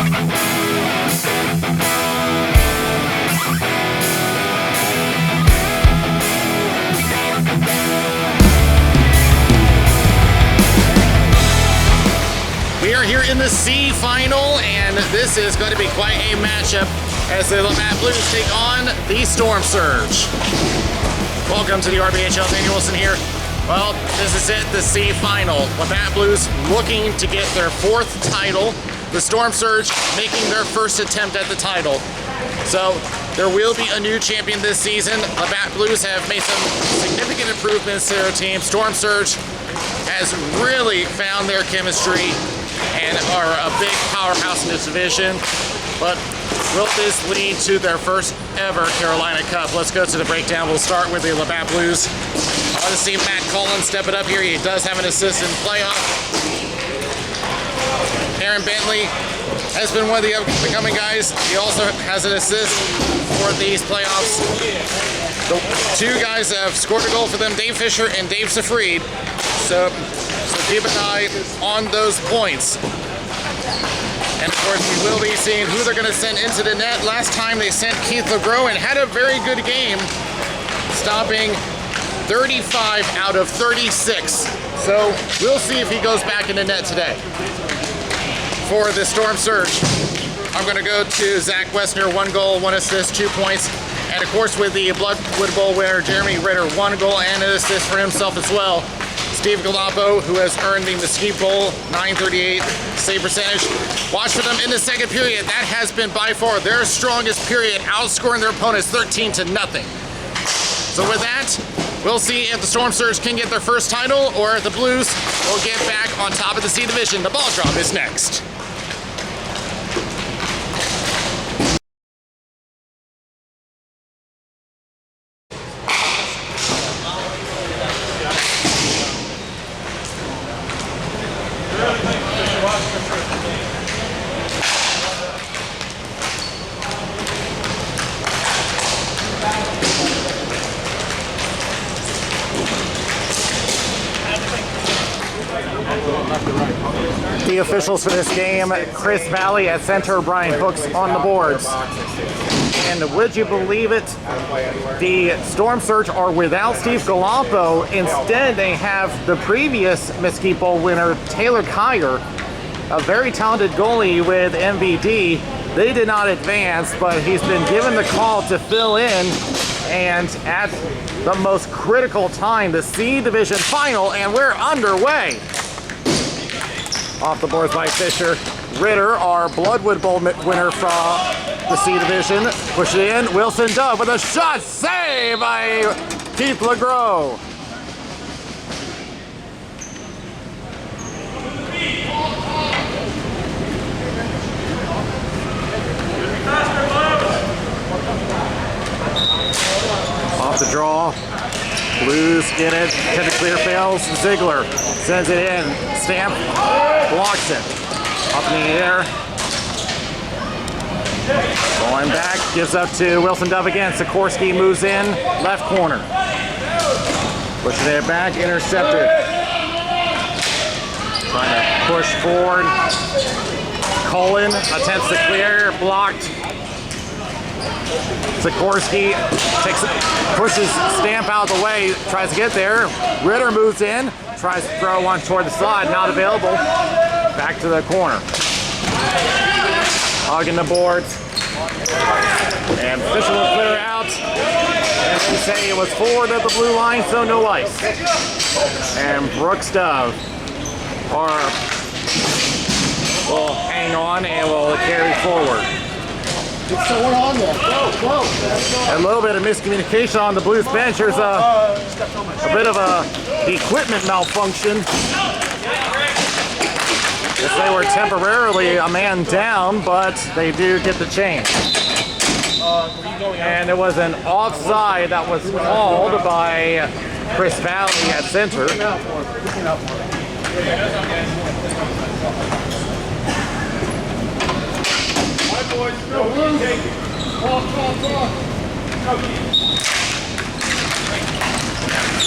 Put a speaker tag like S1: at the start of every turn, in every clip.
S1: We are here in the C final, and this is going to be quite a matchup as the LaBatt Blues take on the Storm Surge. Welcome to the RBHL. Daniel Wilson here. Well, this is it, the C final. LaBatt Blues looking to get their 4th title. The Storm Surge making their first attempt at the title. So there will be a new champion this season. LaBatt Blues have made some significant improvements to their team. Storm Surge has really found their chemistry and are a big powerhouse in this division. But will this lead to their first ever Carolina Cup? Let's go to the breakdown. We'll start with the LaBatt Blues. I want to see Matt Cullen step it up here. He does have an assist in playoff. Aaron Bentley has been one of the up-and-coming guys. He also has an assist for these playoffs. The 2 guys that have scored a goal for them, Dave Fisher and Dave Safried. So keep an eye on those points. And of course, we will be seeing who they're going to send into the net. Last time they sent Keith LeGros and had a very good game, stopping 35 out of 36. So we'll see if he goes back in the net today. For the Storm Surge, I'm going to go to Zach Wessner, 1 goal, 1 assist, 2 points. And of course, with the Bloodwood Bowl winner, Jeremy Ritter, 1 goal and an assist for himself as well. Steve Galappo, who has earned the Mesquite Bowl, 938 save percentage. Watch for them in the second period. That has been by far their strongest period, outscoring their opponents 13-0. So with that, we'll see if the Storm Surge can get their first title or if the Blues will get back on top of the C division. The ball drop is next. The officials for this game, Chris Valley at center, Brian Hooks on the boards. And would you believe it, the Storm Surge are without Steve Galappo. Instead, they have the previous Mesquite Bowl winner, Taylor Kyer, a very talented goalie with MVD. They did not advance, but he's been given the call to fill in. And at the most critical time, the C Division final, and we're underway. Off the boards by Fisher. Ritter, our Bloodwood Bowl winner from the C Division. Push it in. Wilson Dove with a shot. Save by Keith LeGros. Off the draw. Blues get it. Tender clear fails. Ziegler sends it in. Stamp blocks it. Up in the air. Going back. Gives up to Wilson Dove again. Sikorsky moves in. Left corner. Pushes it back. Intercepted. Trying to push forward. Cullen attempts to clear. Blocked. Sikorsky pushes Stamp out of the way, tries to get there. Ritter moves in, tries to throw one toward the slide, not available. Back to the corner. Hogging the boards. And Fisher will clear out. And they say it was forward of the blue line, so no ice. And Brooks Dove will hang on and will carry forward.
S2: It's the one on there. Go.
S1: A little bit of miscommunication on the Blues bench. There's a bit of a equipment malfunction. Yes, they were temporarily a man down, but they do get the change. And there was an offside that was called by Chris Valley at center.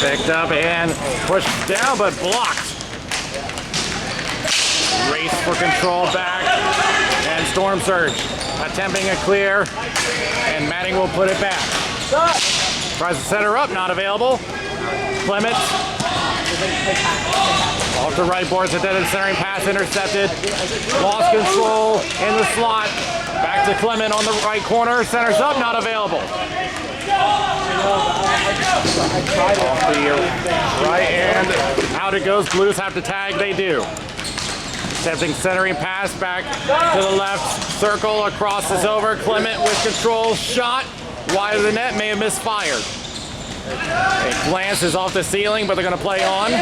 S1: Picked up and pushed down, but blocked. Race for control back. And Storm Surge attempting a clear, and Matting will put it back. Tries to set her up, not available. Clement off the right boards, intended centering pass intercepted. Lost control in the slot. Back to Clement on the right corner, centers up, not available. Off the right and out it goes. Blues have to tag, they do. Attempting centering pass back to the left, circle across is over. Clement with control, shot wide of the net, may have misfired. A glance is off the ceiling, but they're going to play on.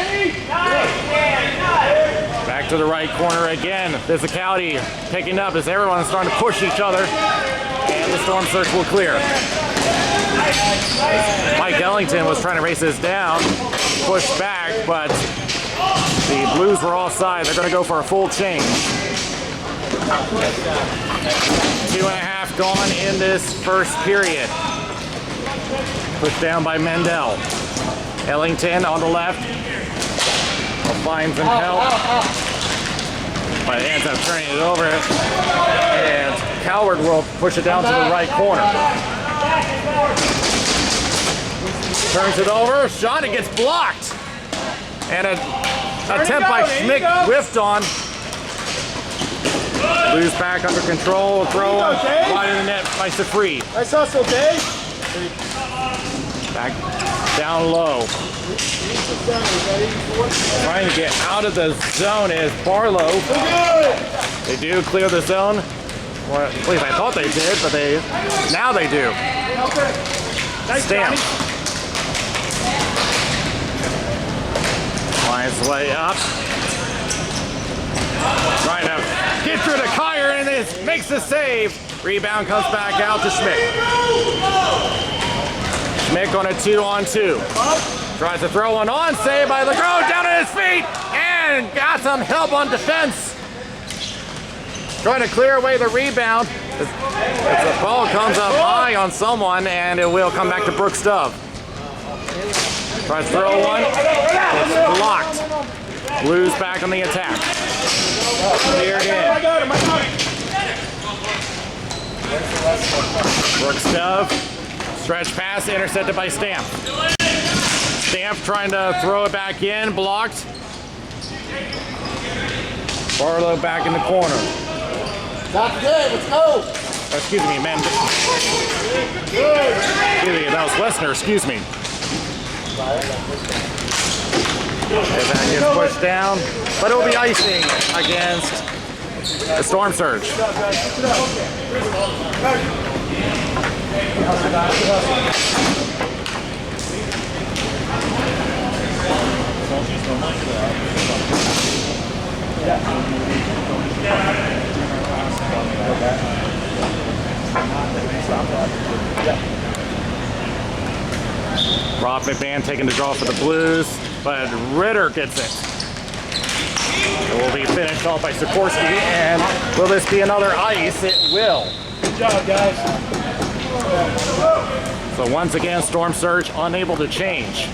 S1: Back to the right corner again. Physicality picking up as everyone's starting to push each other, and the Storm Surge will clear. Mike Ellington was trying to race this down, pushed back, but the Blues were offside. They're going to go for a full change. 2.5 gone in this first period. Pushed down by Mendel. Ellington on the left. Will find some help. But ends up turning it over. And Coward will push it down to the right corner. Turns it over. Shot, it gets blocked. And an attempt by Schmidt whiffed on. Blues back under control. Throw wide in the net by Safri.
S2: Nice hustle, Dave.
S1: Back down low. Trying to get out of the zone is Barlow. They do clear the zone. Well, at least I thought they did, but now they do. Stamp. Finds way up. Trying to get through to Kyer, and it makes the save. Rebound comes back out to Schmidt. Schmidt on a 2-on-2. Tries to throw one on, saved by LeGros, down at his feet, and got some help on defense. Trying to clear away the rebound. As the ball comes up high on someone, and it will come back to Brooks Dove. Tries to throw one, it's blocked. Blues back on the attack. Cleared in. Brooks Dove, stretch pass intercepted by Stamp. Stamp trying to throw it back in, blocked. Barlow back in the corner.
S2: Not good, let's go.
S1: Excuse me, man. Excuse me, that was Wessner, excuse me. As that gets pushed down, but it will be icing against the Storm Surge. Rob McMahon taking the draw for the Blues, but Ritter gets it. It will be finished off by Sikorsky, and will this be another ice? It will.
S2: Good job, guys.
S1: So once again, Storm Surge unable to change.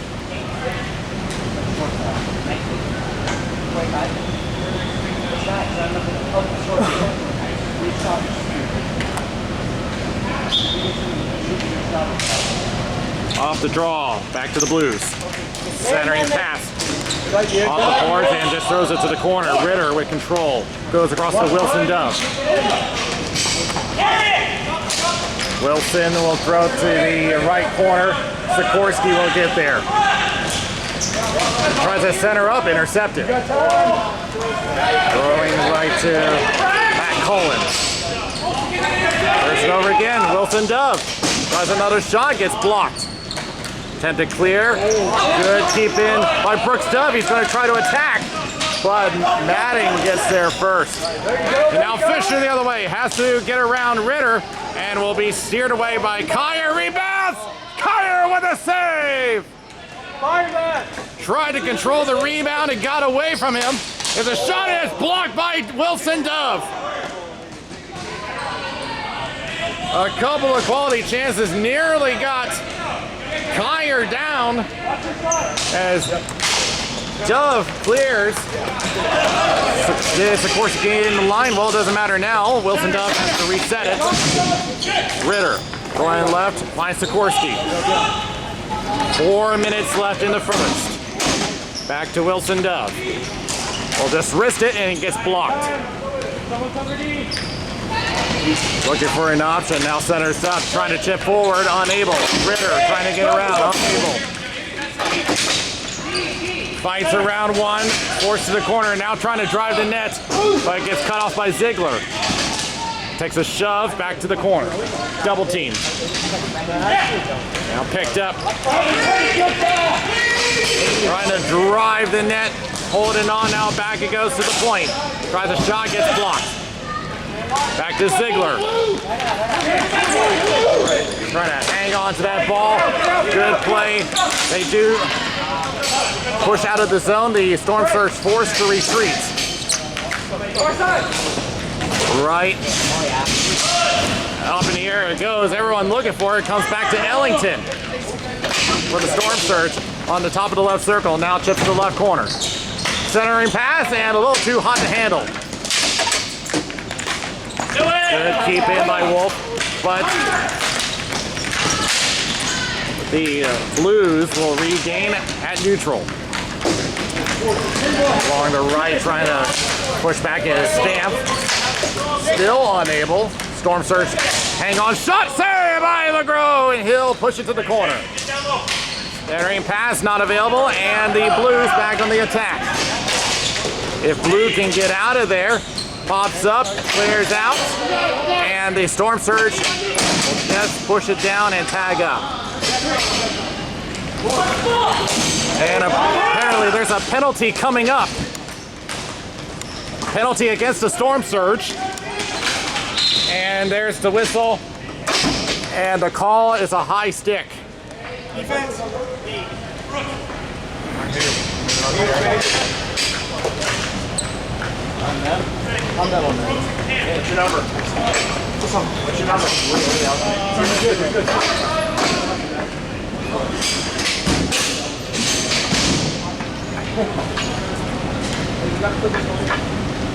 S1: Off the draw, back to the Blues. Centering pass. Off the boards and just throws it to the corner. Ritter with control. Goes across to Wilson Dove. Wilson will throw to the right corner. Sikorsky will get there. Tries to center up, intercepted. Throwing right to Matt Collins. First it over again, Wilson Dove. Tries another shot, gets blocked. Attempt to clear. Good keep in by Brooks Dove. He's going to try to attack, but Matting gets there first. And now Fisher the other way. Has to get around Ritter and will be steered away by Kyer. Rebounds! Kyer with a save! Tried to control the rebound and got away from him. There's a shot and it's blocked by Wilson Dove. A couple of quality chances, nearly got Kyer down as Dove clears. This, of course, getting in the line. Well, it doesn't matter now. Wilson Dove has to reset it. Ritter going left, finds Sikorsky. 4 minutes left in the first. Back to Wilson Dove. Will just wrist it and it gets blocked. Looking for an option. Now centers up, trying to chip forward, unable. Ritter trying to get around, unable. Fights around one, forced to the corner, now trying to drive the net, but gets cut off by Ziegler. Takes a shove back to the corner. Double team. Now picked up. Trying to drive the net, holding on now, back it goes to the point. Tries a shot, gets blocked. Back to Ziegler. Trying to hang on to that ball. Good play. They do push out of the zone. The Storm Surge forced to retreat. Right. Up in the air it goes. Everyone looking for it. Comes back to Ellington for the Storm Surge on the top of the left circle. Now chips to the left corner. Centering pass and a little too hot to handle. Good keep in by Wolf, but the Blues will regain at neutral. Along the right, trying to push back in his stamp. Still unable. Storm Surge, hang on, shot saved by LeGros, and he'll push it to the corner. Centering pass not available, and the Blues back on the attack. If Blue can get out of there, pops up, clears out, and the Storm Surge will just push it down and tag up. And apparently there's a penalty coming up. Penalty against the Storm Surge. And there's the whistle. And the call is a high stick.
S3: Defense.
S2: I'm that on there.
S3: What's your number? What's your number? Good, good.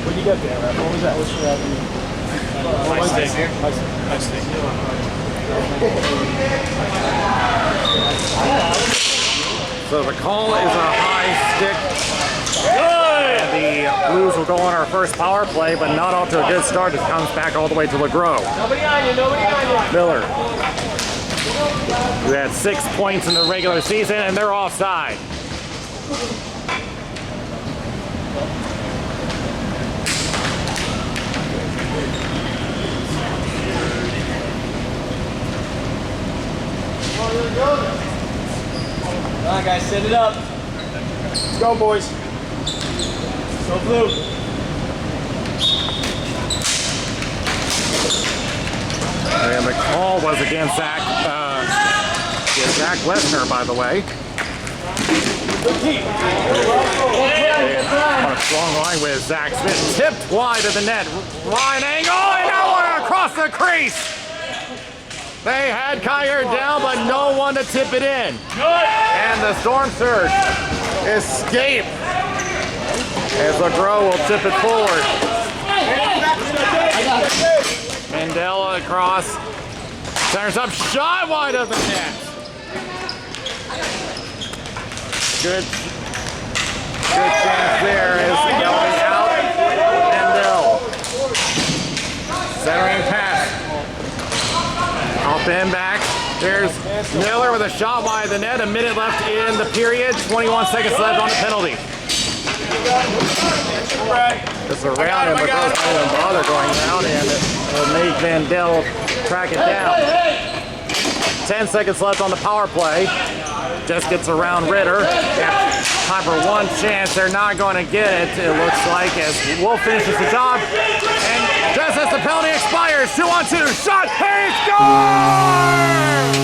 S3: What do you got there, Rap? What was that? What's your high stick. High stick.
S1: So the call is a high stick. And the Blues will go on our first power play, but not off to a good start. It comes back all the way to LeGros.
S3: Nobody on you, nobody on you.
S1: Miller. We had 6 points in the regular season, and they're offside.
S3: Come on, guys, set it up. Let's go, boys. Go Blue.
S1: And the call was against Zach Lesnar, by the way. And on a strong line with Zach Smith. Tipped wide of the net. Line angle, and now one across the crease. They had Kyer down, but no one to tip it in. And the Storm Surge escape as LeGros will tip it forward. Mandela across, centers up, shot wide of the net. Good chance there is going out. Mandel. Centering pass. Up and back. There's Miller with a shot wide of the net. A minute left in the period. 21 seconds left on the penalty. Just around him, but don't even bother going down, and it will make Vandell track it down. 10 seconds left on the power play. Just gets around Ritter. Time for one chance. They're not going to get it, it looks like, as Wolf finishes the job. And just as the penalty expires, 2-on-2, shot, he scores!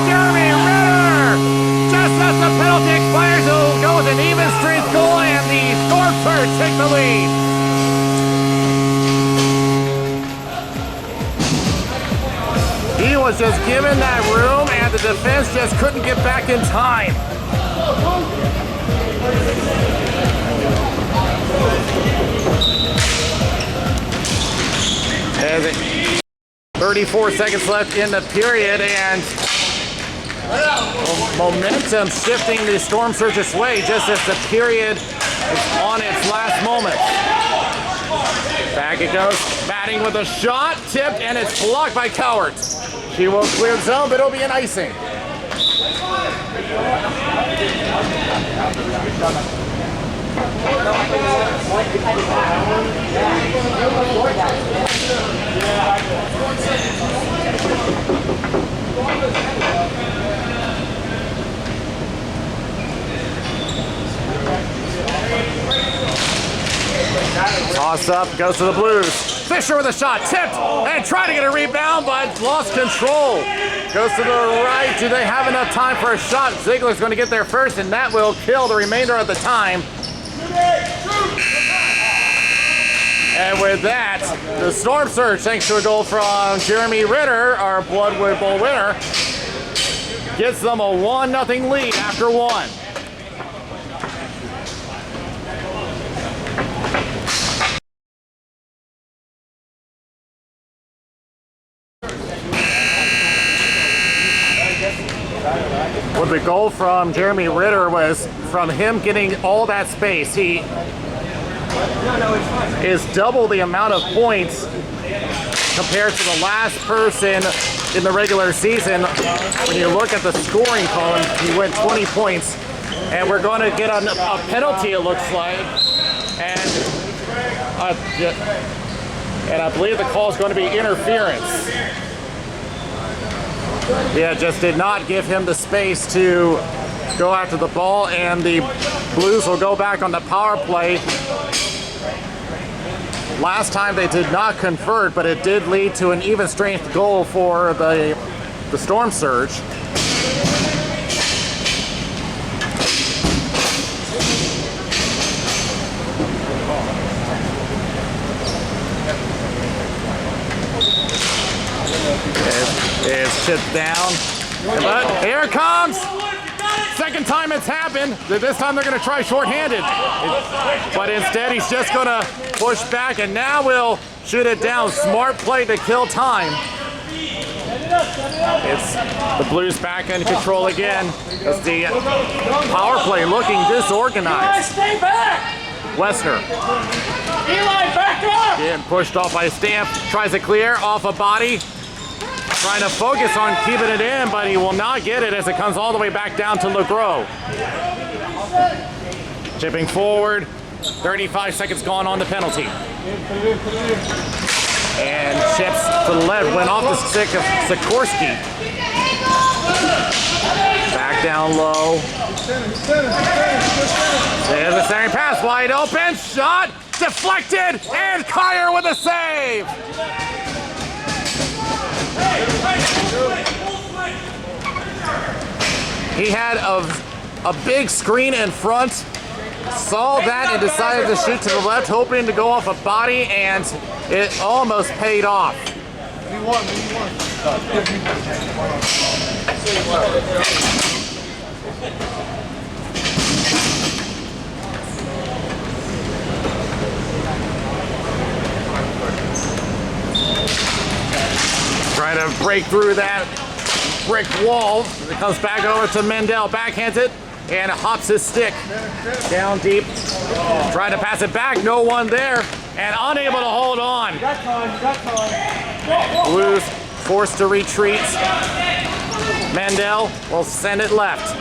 S1: Jeremy Ritter! Just as the penalty expires, he'll go with an even strength goal, and the Storm Surge take the lead. He was just given that room, and the defense just couldn't get back in time. As it, 34 seconds left in the period, and momentum shifting the Storm Surge's way just as the period is on its last moments. Back it goes, batting with a shot, tipped, and it's blocked by Cowart. She will clear the zone, but it'll be an icing. Toss up, goes to the Blues. Fisher with a shot, tipped, and trying to get a rebound, but lost control. Goes to the right. Do they have enough time for a shot? Ziegler's going to get there first, and that will kill the remainder of the time. And with that, the Storm Surge, thanks to a goal from Jeremy Ritter, our Bloodwood Bowl winner, gets them a 1-0 lead after one. Well, the goal from Jeremy Ritter was from him getting all that space. He is double the amount of points compared to the last person in the regular season. When you look at the scoring column, he went 20 points. And we're going to get a penalty, it looks like. And I believe the call is going to be interference. Yeah, just did not give him the space to go after the ball, and the Blues will go back on the power play. Last time they did not convert, but it did lead to an even strength goal for the Storm Surge. Is chipped down, but here it comes. Second time it's happened. This time they're going to try shorthanded, but instead he's just going to push back, and now we'll shoot it down. Smart play to kill time. It's the Blues back in control again. It's the power play looking disorganized.
S4: Stay back!
S1: Wessner.
S4: Eli, back up!
S1: Getting pushed off by Stamp. Tries to clear off a body. Trying to focus on keeping it in, but he will not get it as it comes all the way back down to LeGros. Chipping forward. 35 seconds gone on the penalty. And chips to the left. Went off the stick of Sikorsky. Back down low. There's a second pass. Wide open. Shot. Deflected. And Kyer with a save. He had a big screen in front, saw that and decided to shoot to the left, hoping to go off a body, and it almost paid off. Trying to break through that brick wall. It comes back over to Mendel, backhands it, and hops his stick down deep. Trying to pass it back, no one there, and unable to hold on. Blues forced to retreat. Mendel will send it left.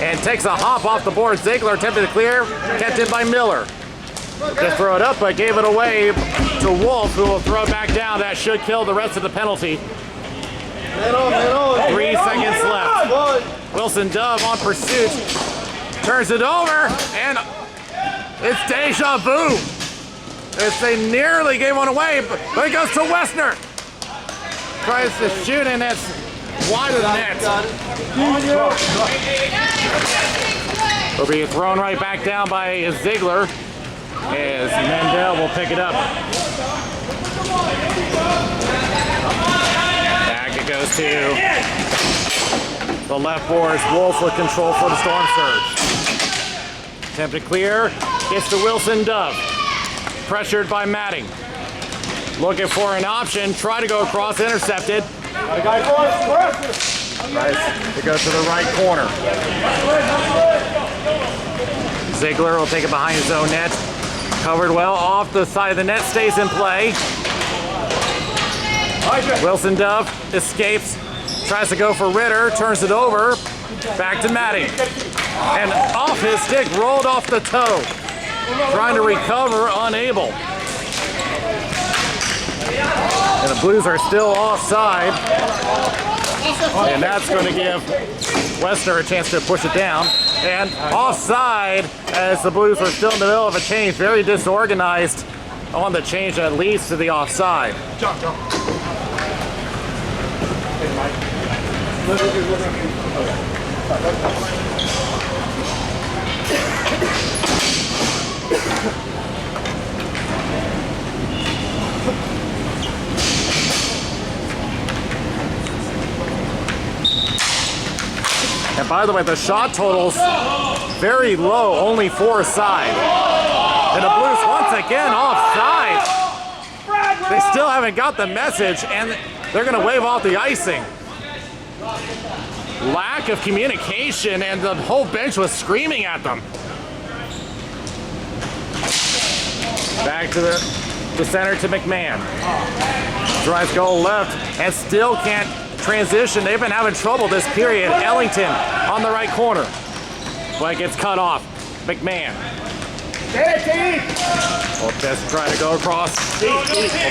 S1: And takes a hop off the board. Ziegler attempted to clear, kept it by Miller. Just throw it up, but gave it away to Wolf, who will throw it back down. That should kill the rest of the penalty. 3 seconds left. Wilson Dove on pursuit. Turns it over, and it's deja vu. They nearly gave one away, but it goes to Wessner. Tries to shoot, and that's wide of the net. Will be thrown right back down by Ziegler, as Mendel will pick it up. Back it goes to the left boards. Wolf with control for the Storm Surge. Attempt to clear. Gets to Wilson Dove. Pressured by Matting. Looking for an option. Try to go across, intercepted. Tries to go to the right corner. Ziegler will take it behind his own net. Covered well off the side of the net, stays in play. Wilson Dove escapes, tries to go for Ritter, turns it over, back to Matting. And off his stick, rolled off the toe. Trying to recover, unable. And the Blues are still offside. And that's going to give Westner a chance to push it down. And offside as the Blues are still in the middle of a change. Very disorganized on the change that leads to the offside. And by the way, the shot total's very low, only 4 aside. And the Blues once again offside. They still haven't got the message, and they're going to wave off the icing. Lack of communication, and the whole bench was screaming at them. Back to the center to McMahon. Drives goal left, and still can't transition. They've been having trouble this period. Ellington on the right corner. But it gets cut off. McMahon. We'll just try to go across. We'll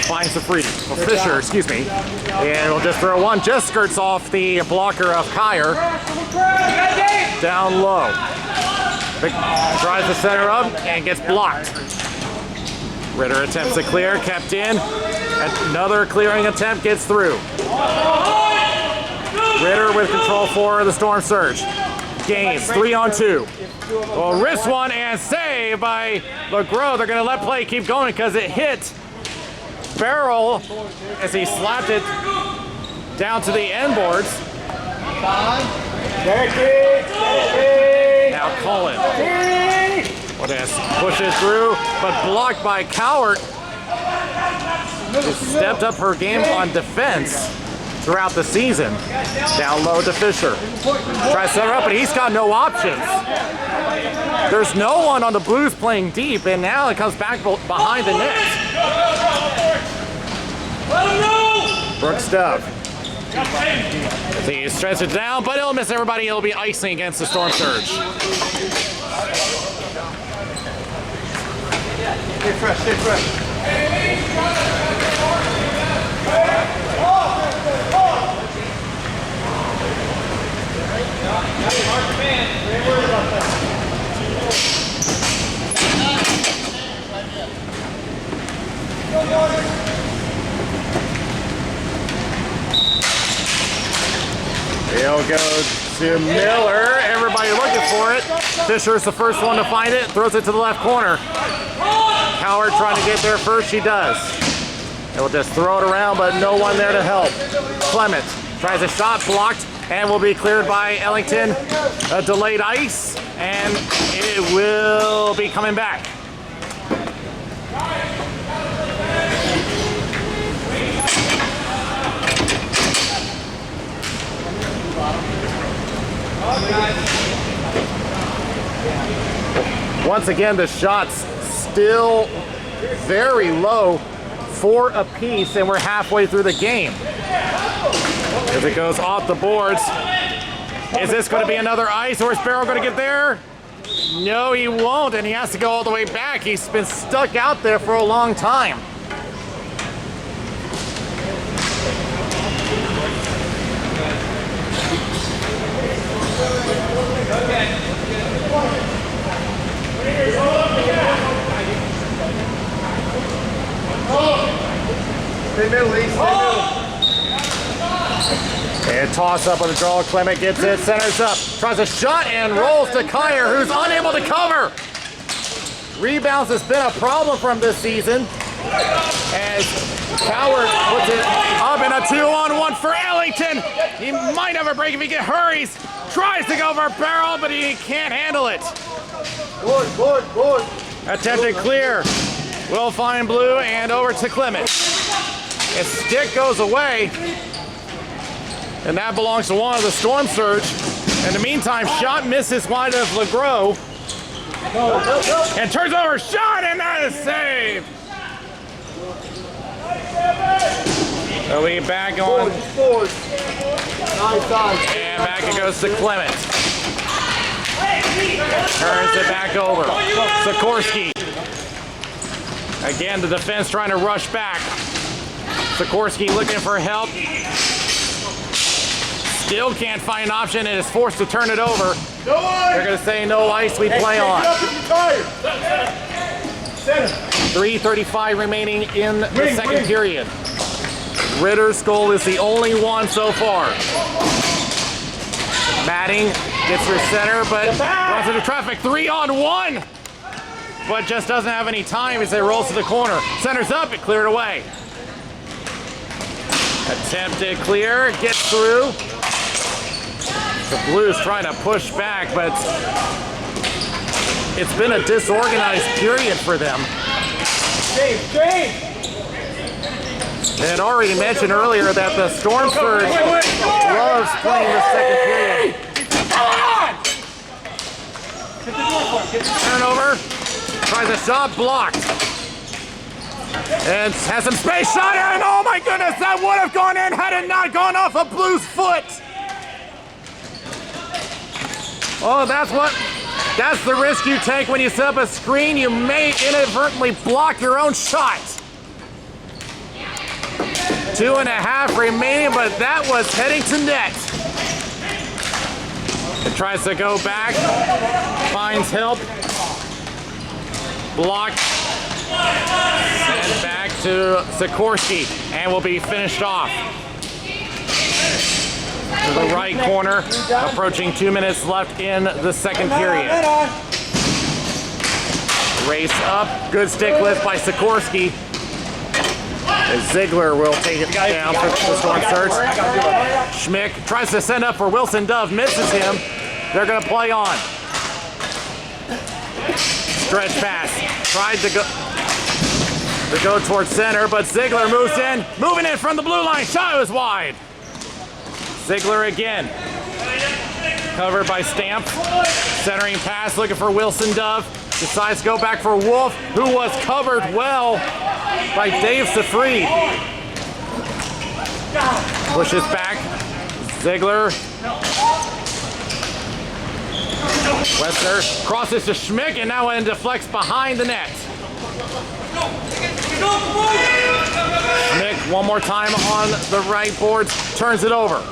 S1: find Fisher, excuse me. And we'll just throw one. Just skirts off the blocker of Kyer. Down low. Tries to center up and gets blocked. Ritter attempts to clear, kept in. Another clearing attempt gets through. Ritter with control for the Storm Surge. Gains 3-on-2. Well, wrist one and save by LeGros. They're going to let play keep going because it hit Barrel as he slapped it down to the end boards. Now Cullen. Well, just pushes through, but blocked by Cowart. Who stepped up her game on defense throughout the season. Down low to Fisher. Tries to set her up, but he's got no options. There's no one on the Blues playing deep, and now it comes back behind the net. Brooks Dove. He stretches it down, but he'll miss everybody. He'll be icing against the Storm Surge.
S3: Stay fresh, stay fresh.
S1: He'll go to Miller. Everybody looking for it. Fisher's the first one to find it. Throws it to the left corner. Cowart trying to get there first. She does. It will just throw it around, but no one there to help. Clement tries a shot, blocked, and will be cleared by Ellington. A delayed ice, and it will be coming back. Once again, the shots still very low, 4 apiece, and we're halfway through the game. As it goes off the boards. Is this going to be another ice, or is Barrow going to get there? No, he won't, and he has to go all the way back. He's been stuck out there for a long time.
S3: Stay middle, Lee. Stay middle.
S1: And toss up with a draw. Clement gets it, centers up, tries a shot and rolls to Kyer, who's unable to cover. Rebounds has been a problem from this season as Cowart puts it up in a 2-on-1 for Ellington. He might have a break if he hurries. Tries to go for a barrel, but he can't handle it.
S3: Board.
S1: Attempted clear. Will find blue and over to Clement. His stick goes away. And that belongs to one of the Storm Surge. In the meantime, shot misses wide of LeGros. And turns over shot, and that is saved. So we back on. And back it goes to Clement. Turns it back over. Sikorsky. Again, the defense trying to rush back. Sikorsky looking for help. Still can't find an option and is forced to turn it over. They're going to say no ice, we play on. 3:35 remaining in the second period. Ritter's goal is the only one so far. Matting gets through center, but runs into traffic. 3-on-1! But just doesn't have any time as it rolls to the corner. Centers up, it cleared away. Attempted clear, gets through. The Blues trying to push back, but it's been a disorganized period for them. I had already mentioned earlier that the Storm Surge loves playing the second period. Turnover, tries a shot, blocked. And has some space, shot, and oh my goodness, that would have gone in had it not gone off a Blues foot. Oh, that's the risk you take when you set up a screen. You may inadvertently block your own shot. 2.5 remaining, but that was heading to net. It tries to go back, finds help, blocked, and back to Sikorsky, and will be finished off. To the right corner, approaching 2 minutes left in the second period. Race up, good stick lift by Sikorsky. As Ziegler will take it down for the Storm Surge. Schmick tries to send up for Wilson Dove, misses him. They're going to play on. Stretch pass, tried to go towards center, but Ziegler moves in, moving in from the blue line. Shot was wide. Ziegler again, covered by Stamp. Centering pass, looking for Wilson Dove. Decides to go back for Wolf, who was covered well by Dave Safried. Pushes back. Ziegler. Wester crosses to Schmick and now in deflects behind the net. Schmick one more time on the right boards, turns it over.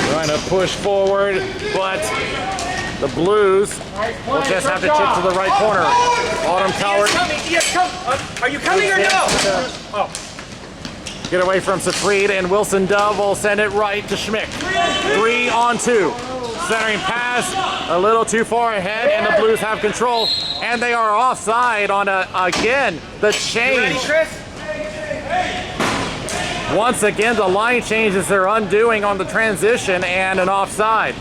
S1: Trying to push forward, but the Blues will just have to chip to the right corner. Autumn Coward.
S4: Are you coming or no?
S1: Get away from Safried, and Wilson Dove will send it right to Schmick. 3-on-2. Centering pass, a little too far ahead, and the Blues have control. And they are offside on, again, the change. Once again, the line changes their undoing on the transition and an offside.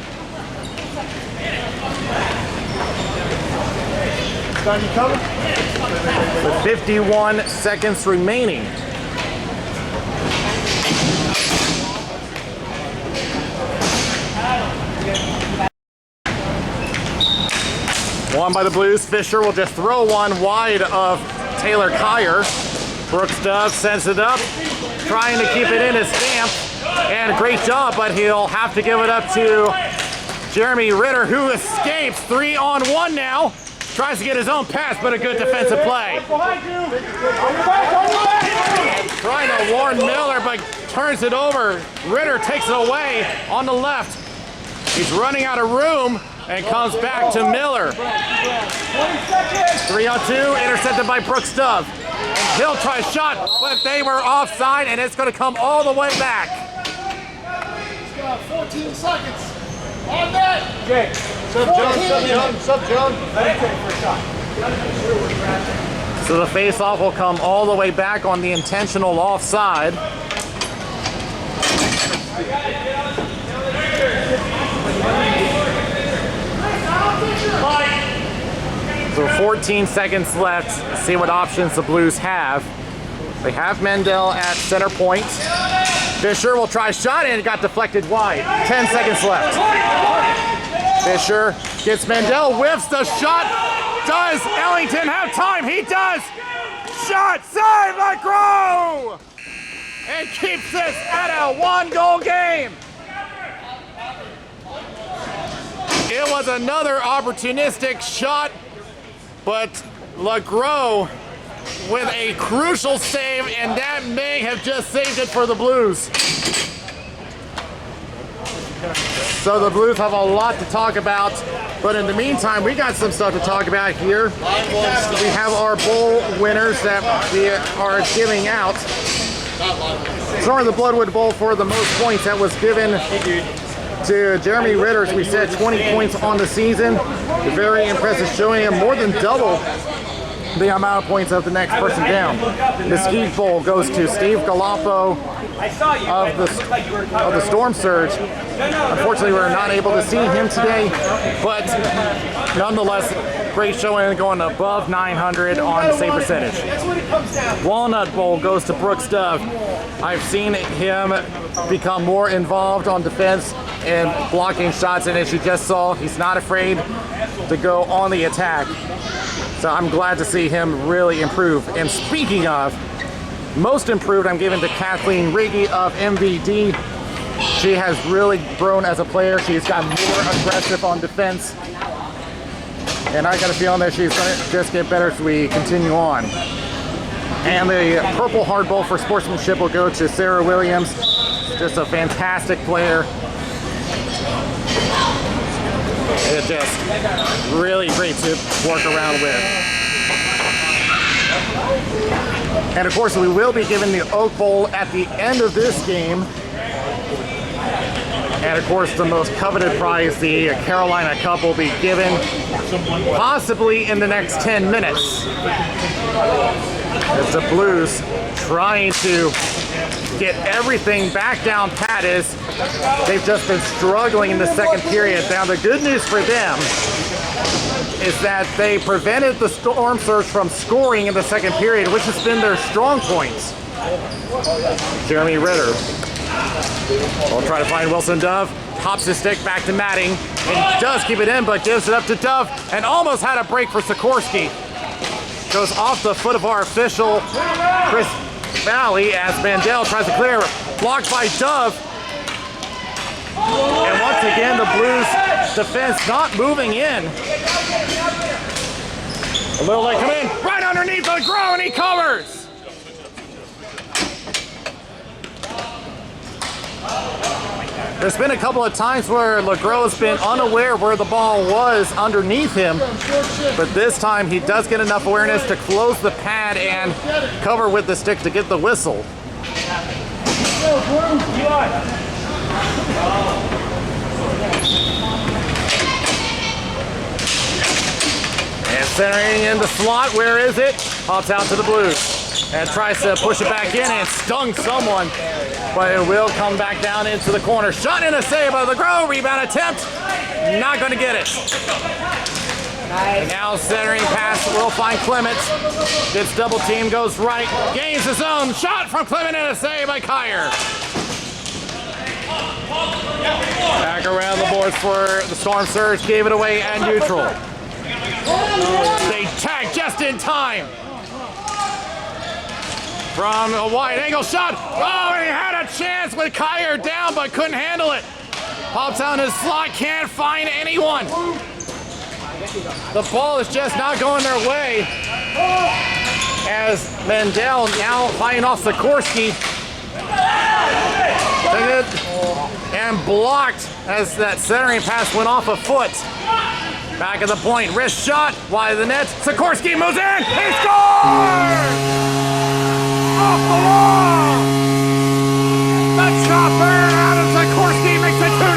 S1: With 51 seconds remaining. One by the Blues. Fisher will just throw one wide of Taylor Kyer. Brooks Dove sends it up, trying to keep it in his Stamp. And a great job, but he'll have to give it up to Jeremy Ritter, who escapes. 3-on-1 now. Tries to get his own pass, but a good defensive play. Trying to warn Miller, but turns it over. Ritter takes it away on the left. He's running out of room and comes back to Miller. 3-on-2, intercepted by Brooks Dove. And Hill tries shot, but they were offside, and it's going to come all the way back.
S2: He's got 14 seconds. On that!
S3: Jake, sub John. Let him take for a shot.
S1: So the face-off will come all the way back on the intentional offside. So 14 seconds left. See what options the Blues have. They have Mandel at center point. Fisher will try a shot and it got deflected wide. 10 seconds left. Fisher gets Mandel, whiffs the shot. Does Ellington have time? He does. Shot, save, LaGrow! And keeps this at a 1-goal game. It was another opportunistic shot, but LaGrow with a crucial save, and that may have just saved it for the Blues. So the Blues have a lot to talk about, but in the meantime, we got some stuff to talk about here. We have our bowl winners that we are giving out. Starting the Bloodwood Bowl for the most points that was given to Jeremy Ritters. We said 20 points on the season. A very impressive showing him, more than double the amount of points of the next person down. The Skeet Bowl goes to Steve Galappo of the Storm Surge. Unfortunately, we're not able to see him today, but nonetheless, great showing, going above 900 on the save percentage. Walnut Bowl goes to Brooks Dove. I've seen him become more involved on defense and blocking shots, and as you just saw, he's not afraid to go on the attack. So I'm glad to see him really improve. And speaking of most improved, I'm giving to Kathleen Riggy of MVD. She has really grown as a player. She's gotten more aggressive on defense. And I got a feeling that she's going to just get better as we continue on. And the Purple Hard Bowl for sportsmanship will go to Sarah Williams. Just a fantastic player. It's just really great to work around with. And of course, we will be giving the Oak Bowl at the end of this game. And of course, the most coveted prize, the Carolina Cup, will be given possibly in the next 10 minutes. As the Blues trying to get everything back down pat is they've just been struggling in the second period. Now the good news for them is that they prevented the Storm Surge from scoring in the second period, which has been their strong points. Jeremy Ritter will try to find Wilson Dove, hops his stick back to Matting, and does keep it in, but gives it up to Dove, and almost had a break for Sikorsky. Goes off the foot of our official, Chris Valley, as Mandel tries to clear, blocked by Dove. And once again, the Blues defense not moving in. A little late, come in, right underneath the grow, and he covers. There's been a couple of times where LaGrow has been unaware where the ball was underneath him, but this time he does get enough awareness to close the pad and cover with the stick to get the whistle. And centering in the slot, where is it? Pops out to the Blues and tries to push it back in and stung someone, but it will come back down into the corner. Shot in a save by LaGrow, rebound attempt, not going to get it. And now centering pass will find Clement. Gets double team, goes right, gains his own shot from Clement and a save by Kyer. Back around the boards for the Storm Surge, gave it away at neutral. They tag just in time. From a wide angle shot. Oh, and he had a chance with Kyer down, but couldn't handle it. Pops out in his slot, can't find anyone. The ball is just not going their way. As Mandel now fighting off Sikorsky. And blocked as that centering pass went off a foot. Back at the point, wrist shot, wide of the net. Sikorsky moves in, he scores! Off the wall! The chopper out of Sikorsky makes it 2-0.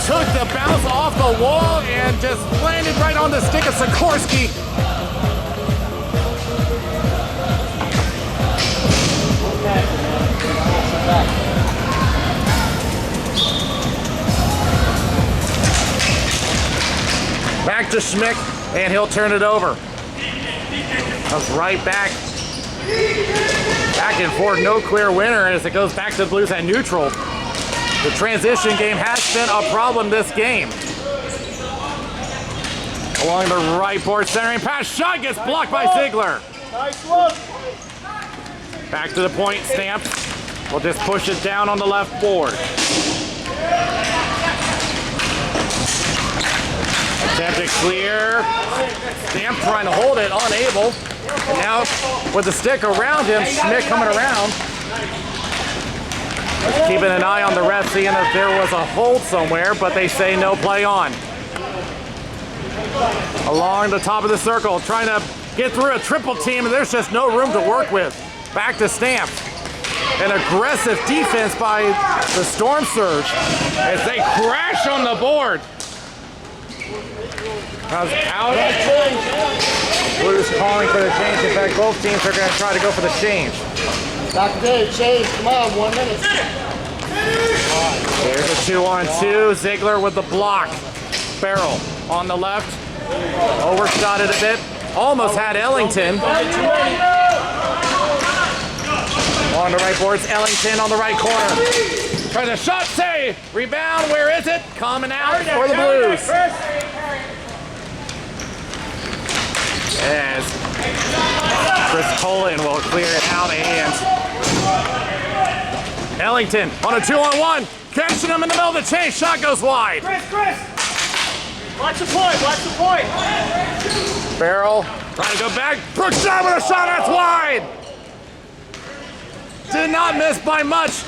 S1: Took the bounce off the wall and just landed right on the stick of Sikorsky. Back to Schmick, and he'll turn it over. Comes right back. Back and forth, no clear winner as it goes back to the Blues at neutral. The transition game has been a problem this game. Along the right board, centering pass, shot gets blocked by Ziegler.
S3: Nice look.
S1: Back to the point, Stamp. We'll just push it down on the left board. Attempted clear. Stamp trying to hold it, unable. And now with the stick around him, Schmidt coming around. Keeping an eye on the ref, seeing if there was a hold somewhere, but they say no play on. Along the top of the circle, trying to get through a triple team, and there's just no room to work with. Back to Stamp. An aggressive defense by the Storm Surge as they crash on the board. Comes out. Blues calling for the change. In fact, both teams are going to try to go for the change.
S2: Dr. Dave, change. Come on, 1 minute.
S1: Here's a 2-on-2. Ziegler with the block. Farrell on the left. Overshot it a bit. Almost had Ellington. On the right boards, Ellington on the right corner. Tries a shot, save. Rebound, where is it? Coming out for the Blues. As Chris Colin will clear it out, and Ellington on a 2-on-1. Catching him in the middle of the chase. Shot goes wide.
S4: Chris! Watch the point, watch the point!
S1: Farrell trying to go back. Brooks down with a shot, that's wide! Did not miss by much.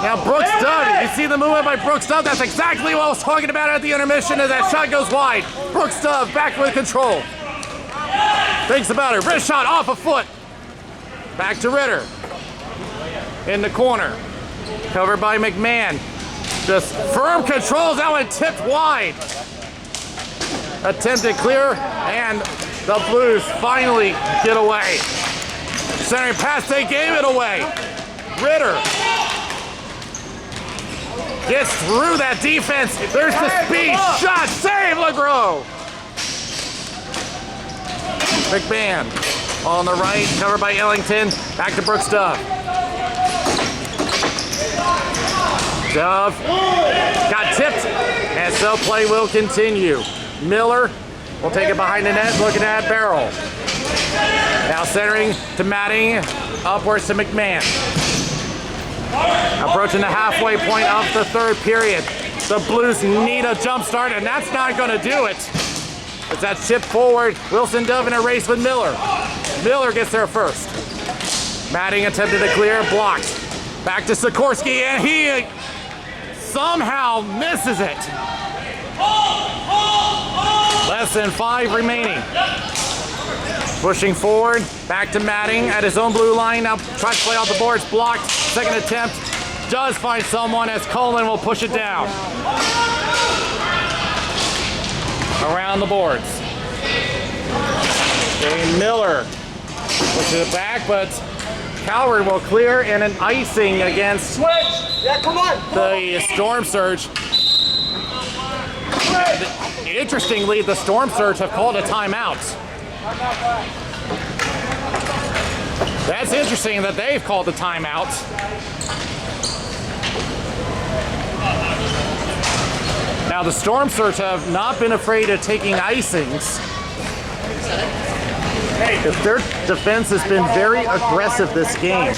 S1: Now Brooks Dove, you see the movement by Brooks Dove? That's exactly what I was talking about at the intermission as that shot goes wide. Brooks Dove back with control. Thinks about it, wrist shot off a foot. Back to Ritter. In the corner. Covered by McMahon. Just firm controls, that one tipped wide. Attempted clear, and the Blues finally get away. Centering pass, they gave it away. Ritter gets through that defense. There's the speed, shot, save, LeGros. McMahon on the right, covered by Ellington. Back to Brooks Dove. Dove got tipped, and so play will continue. Miller will take it behind the net, looking at Barrel. Now centering to Matting, upwards to McMahon. Approaching the halfway point of the third period. The Blues need a jump start, and that's not going to do it. It's that chip forward. Wilson Dove in a race with Miller. Miller gets there first. Matting attempted to clear, blocked. Back to Sikorsky, and he somehow misses it. Less than 5 remaining. Pushing forward, back to Matting at his own blue line. Now tries to play off the boards, blocked. Second attempt, does find someone as Colin will push it down. Around the boards. Jay Miller pushes it back, but Coward will clear, and an icing against the Storm Surge. Interestingly, the Storm Surge have called a timeout. That's interesting that they've called the timeout. Now the Storm Surge have not been afraid of taking icings. If their defense has been very aggressive this game.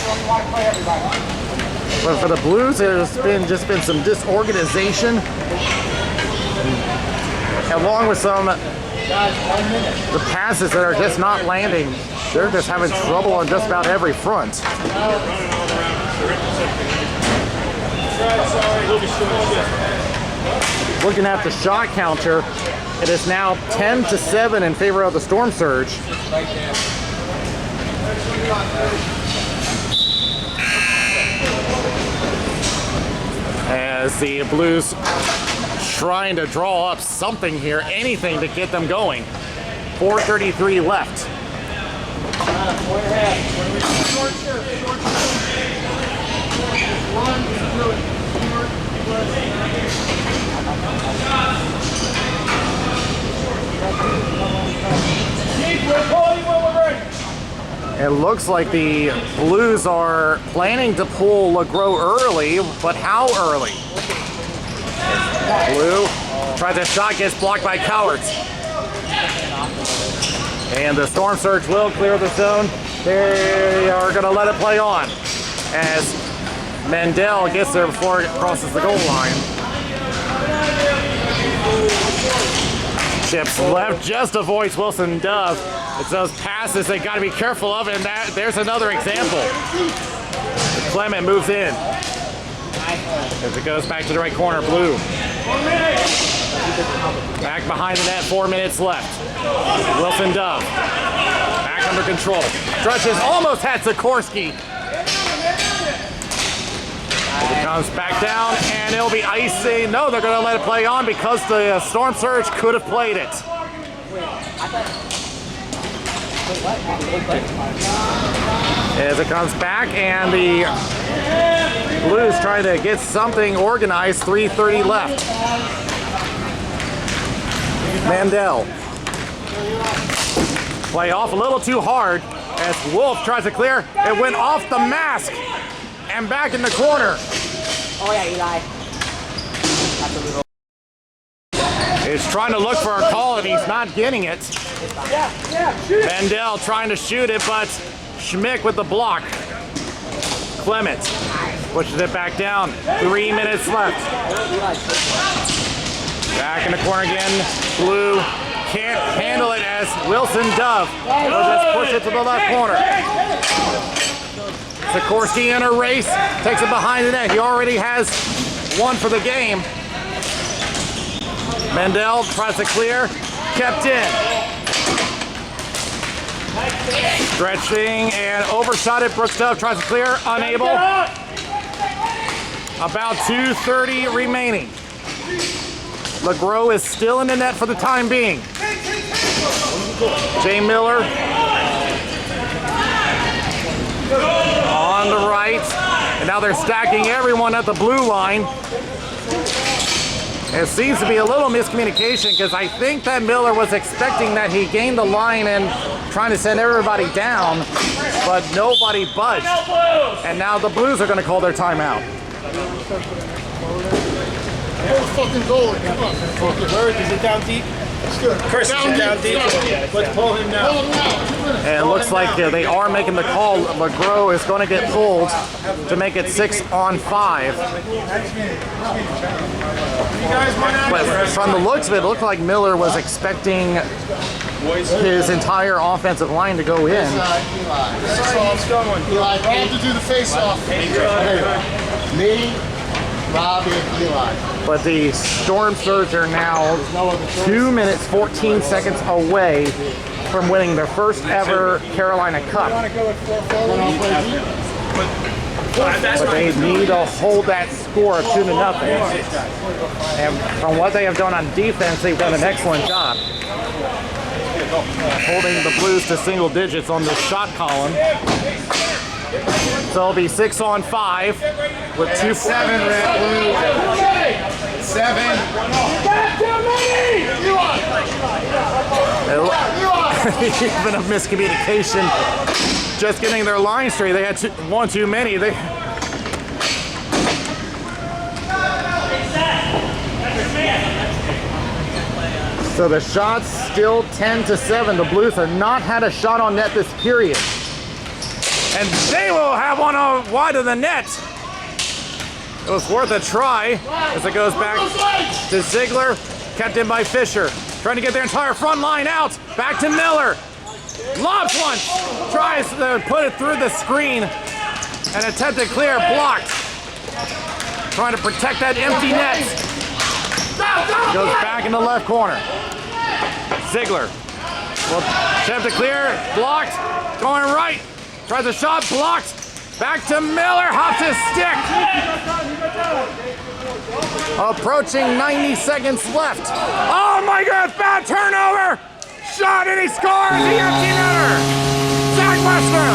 S1: But for the Blues, there's just been some disorganization, along with some the passes that are just not landing. They're just having trouble on just about every front. Looking at the shot counter, it is now 10-7 in favor of the Storm Surge. As the Blues trying to draw up something here, anything to get them going. 4:33 left. It looks like the Blues are planning to pull LaGros early, but how early? Blue tries a shot, gets blocked by Cowards. And the Storm Surge will clear the zone. They are going to let it play on as Mendel gets there before it crosses the goal line. Chips left, just avoids Wilson Dove. It's those passes they got to be careful of, and there's another example. Clement moves in as it goes back to the right corner. Blue back behind the net, 4 minutes left. Wilson Dove back under control. Stretches, almost had Sikorsky. It comes back down, and it'll be icing. No, they're going to let it play on because the Storm Surge could have played it. As it comes back, and the Blues trying to get something organized. 3:30 left. Mandel. Play off a little too hard as Wolf tries to clear. It went off the mask and back in the corner.
S4: Oh yeah, Eli.
S1: He's trying to look for a call and he's not getting it. Mandel trying to shoot it, but Schmick with the block. Clement pushes it back down. 3 minutes left. Back in the corner again. Blue can't handle it as Wilson Dove will just push it to the left corner. Sikorsky in a race, takes it behind the net. He already has one for the game. Mendel tries to clear, kept in. Stretching and overshot it. Brooks Dove tries to clear, unable. About 2:30 remaining. LaGros is still in the net for the time being. Jay Miller on the right, and now they're stacking everyone at the blue line. It seems to be a little miscommunication because I think that Miller was expecting that he gained the line and trying to send everybody down, but nobody budged. And now the Blues are going to call their timeout.
S2: Fucking goalie. Come on.
S3: Bird, is it down deep? Chris, is it down deep? Let's pull him down.
S1: And it looks like they are making the call. LaGros is going to get pulled to make it 6-on-5. But from the looks of it, it looked like Miller was expecting his entire offensive line to go in.
S2: Eli, roll to do the face-off. Me, Robbie, and Eli.
S1: But the Storm Surge are now 2 minutes, 14 seconds away from winning their first ever Carolina Cup. But they need to hold that score of 2-0. And from what they have done on defense, they've done an excellent job. Holding the Blues to single digits on the shot column. So it'll be 6-on-5 with 2-7 red blue. 7. Even a miscommunication. Just getting their line straight. They had one too many. So the shot's still 10-7. The Blues have not had a shot on net this period. And they will have one wide of the net. It was worth a try as it goes back to Ziegler, kept in by Fisher. Trying to get their entire front line out. Back to Miller. Lobs one. Tries to put it through the screen. An attempted clear, blocked. Trying to protect that empty net. Goes back in the left corner. Ziegler will attempt to clear, blocked. Going right. Tries a shot, blocked. Back to Miller, hops his stick. Approaching 90 seconds left. Oh my God, bad turnover. Shot and he scores the empty netter. Zach Wester.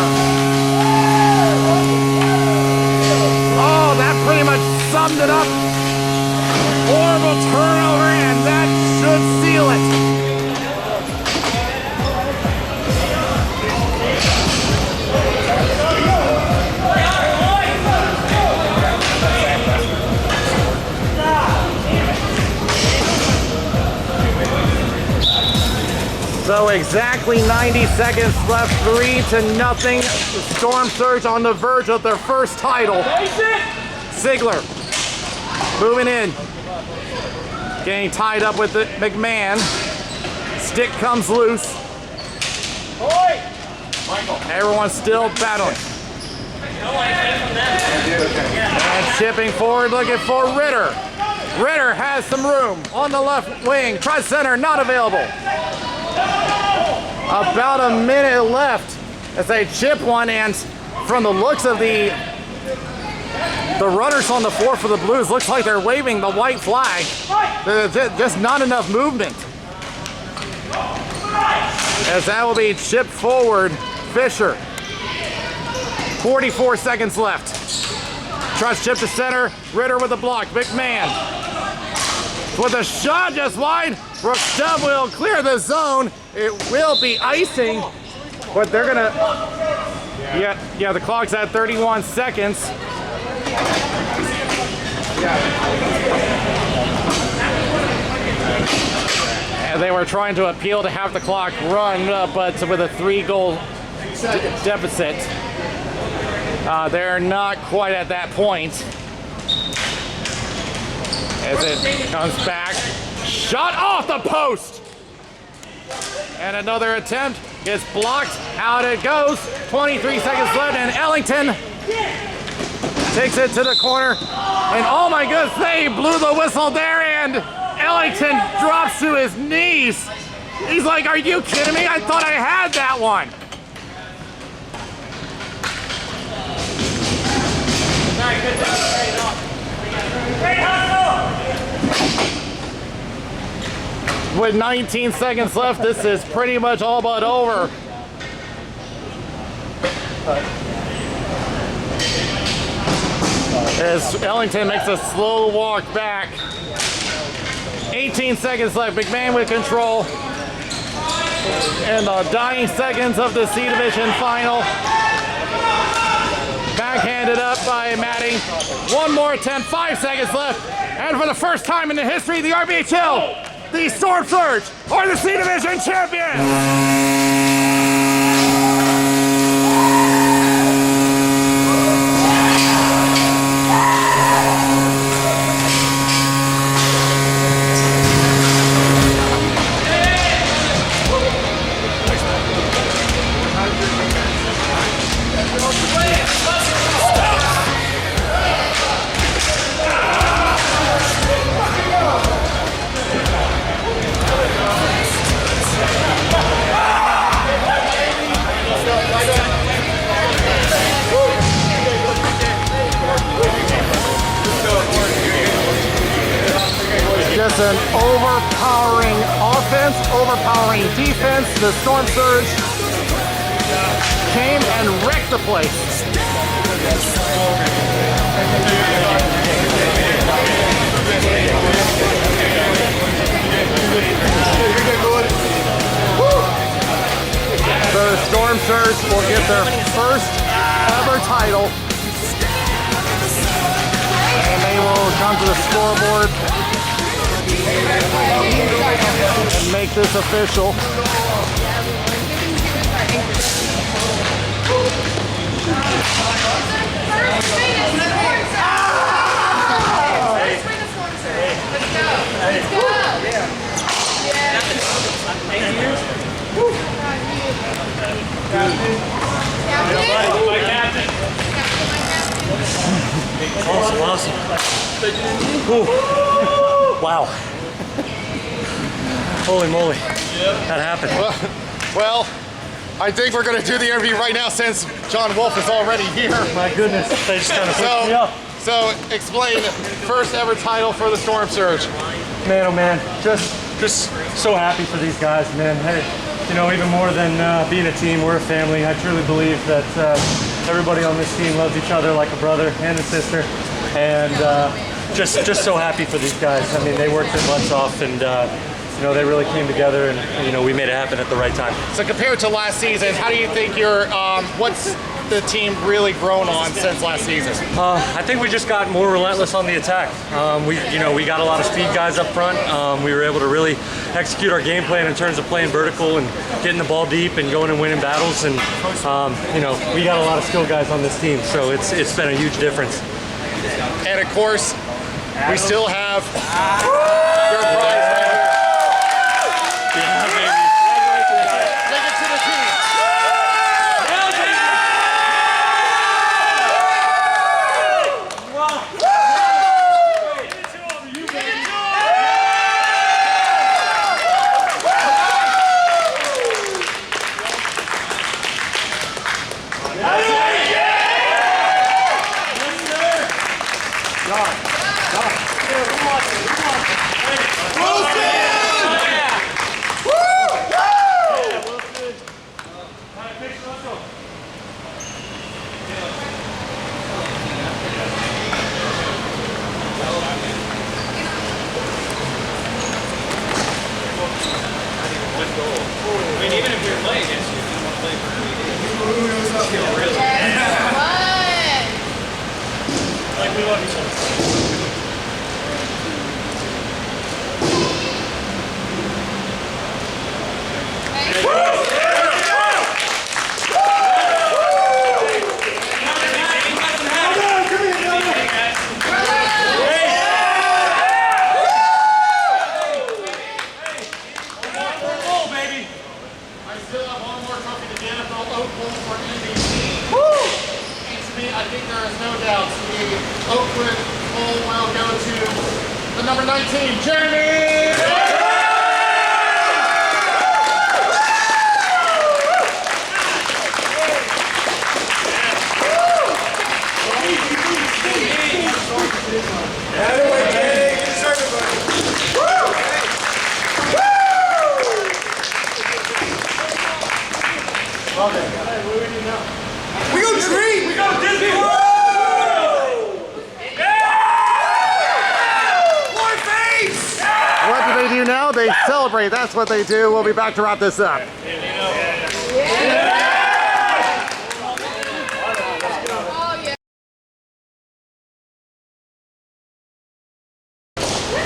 S1: Oh, that pretty much summed it up. Horrible turnover, and that should seal it. So exactly 90 seconds left, 3-0. Storm Surge on the verge of their first title. Ziegler moving in. Getting tied up with McMahon. Stick comes loose. Everyone's still battling. And chipping forward, looking for Ritter. Ritter has some room on the left wing. Try center, not available. About a minute left as they chip one, and from the looks of the runners on the floor for the Blues, looks like they're waving the white flag. There's just not enough movement. As that will be chipped forward, Fisher. 44 seconds left. Tries chip to center, Ritter with a block, McMahon. With a shot just wide, Brooks Stubb will clear the zone. It will be icing, but they're gonna, yeah, the clock's at 31 seconds. And they were trying to appeal to have the clock run, but with a 3-goal deficit. They're not quite at that point. As it comes back, shot off the post! And another attempt gets blocked, out it goes, 23 seconds left, and Ellington takes it to the corner, and oh my goodness, they blew the whistle there, and Ellington drops to his knees. He's like, are you kidding me? I thought I had that one. With 19 seconds left, this is pretty much all but over. As Ellington makes a slow walk back. 18 seconds left, McMahon with control. And the dying seconds of the C Division final. Backhanded up by Matting. One more attempt, 5 seconds left. And for the first time in the history of the RBHL, the Storm Surge are the C Division champions! Just an overpowering offense, overpowering defense. The Storm Surge came and wrecked the place. The Storm Surge will get their first ever title, and they will come to the scoreboard and make this official.
S3: Awesome. Wow. Holy moly. That happened.
S1: Well, I think we're going to do the interview right now since John Wolf is already here.
S3: My goodness, they just kind of picked me up.
S1: So explain, first ever title for the Storm Surge.
S3: Man, oh man, just so happy for these guys, man. Hey, you know, even more than being a team, we're a family. I truly believe that everybody on this team loves each other like a brother and a sister, and just so happy for these guys. I mean, they worked their butts off, and you know, they really came together, and you know, we made it happen at the right time.
S1: So compared to last season, how do you think your what's the team really grown on since last season?
S3: I think we just got more relentless on the attack. We got a lot of speed guys up front. We were able to really execute our game plan in terms of playing vertical and getting the ball deep and going and winning battles. And we got a lot of skill guys on this team, so it's been a huge difference.
S1: And of course, we still have your prize right here.
S3: Yeah, baby.
S1: Take it to the team.
S4: I mean, even if you're playing against you, you don't want to play for like we love each other.
S1: I think there is no doubt the Oakwood Bowl will go to the number 19, Jeremy!
S2: We go dream!
S4: We go Disney World!
S2: More face!
S1: What do they do now? They celebrate. That's what they do. We'll be back to wrap this up.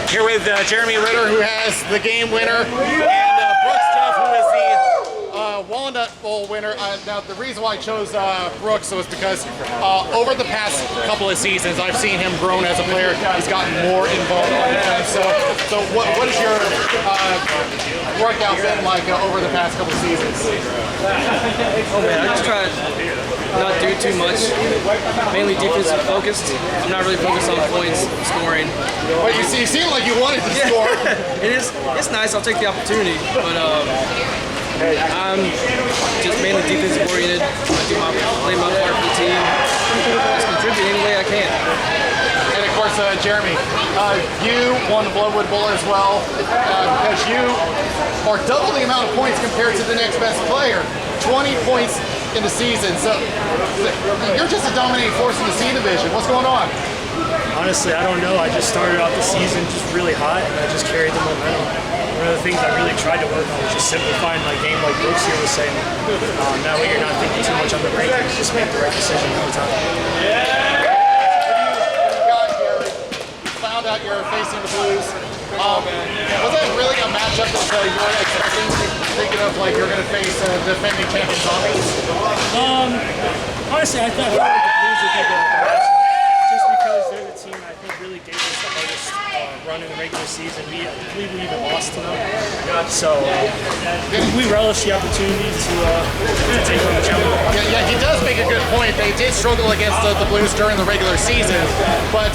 S1: Here with Jeremy Ritter, who has the game winner, and Brooks Duff, who is the Walnut Bowl winner. Now, the reason why I chose Brooks was because over the past couple of seasons, I've seen him grown as a player. He's gotten more involved on defense. So what is your workout been like over the past couple of seasons?
S5: Oh man, I just try to not do too much. Mainly defensive focused. I'm not really focused on points, scoring.
S1: But you seem like you wanted to score.
S5: It's nice. I'll take the opportunity, but I'm just mainly defensive oriented. I play my part for the team. Just contribute any way I can.
S1: And of course, Jeremy, you won the Bloodwood Bowl as well because you are double the amount of points compared to the next best player. 20 points in the season. So you're just a dominating force in the C division. What's going on?
S6: Honestly, I don't know. I just started off the season just really hot, and I just carried the momentum. One of the things I really tried to work on was just simplifying my game, like Brooks here was saying. That way you're not thinking too much on the break, you just make the right decision all the time.
S1: You got here, you found out you're facing the Blues. Was that really a matchup that you were expecting, thinking of like you're going to face defending champion Zombies?
S6: Honestly, I thought the Blues would be the match, just because they're the team I think really gave us the hardest run in the regular season. I believe we even lost to them. So we relish the opportunity to take on the challenge.
S1: Yeah, he does make a good point. They did struggle against the Blues during the regular season, but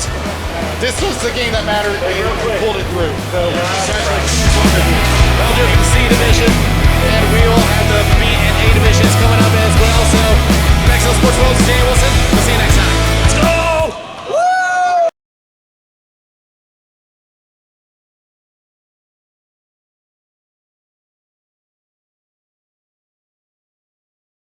S1: this was the game that mattered. They pulled it through. So, that'll do it for the C division, and we will have the B and A divisions coming up as well. So, Maxwell Sports World